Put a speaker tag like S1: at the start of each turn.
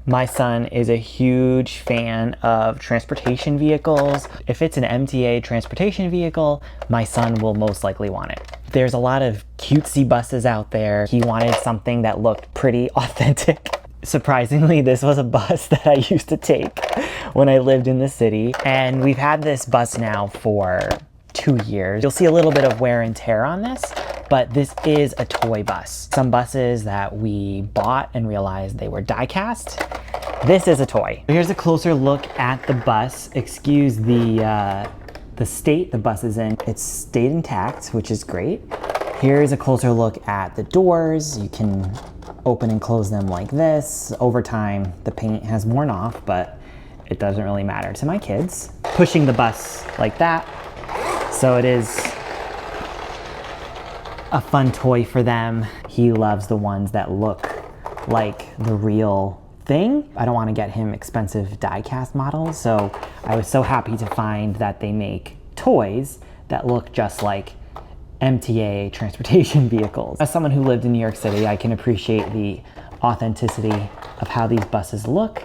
S1: My son is a huge fan of transportation vehicles. If it's an MTA transportation vehicle, my son will most likely want it. There's a lot of cutesy buses out there. He wanted something that looked pretty authentic. Surprisingly, this was a bus that I used to take when I lived in the city. And we've had this bus now for 2 years. You'll see a little bit of wear and tear on this, but this is a toy bus. Some buses that we bought and realized they were die cast. This is a toy. Here's a closer look at the bus. Excuse the state the bus is in. It's stayed intact, which is great. Here's a closer look at the doors. You can open and close them like this. Over time, the paint has worn off, but it doesn't really matter to my kids. Pushing the bus like that. So it is a fun toy for them. He loves the ones that look like the real thing. I don't want to get him expensive die-cast models, so I was so happy to find that they make toys that look just like MTA transportation vehicles. As someone who lived in New York City, I can appreciate the authenticity of how these buses look.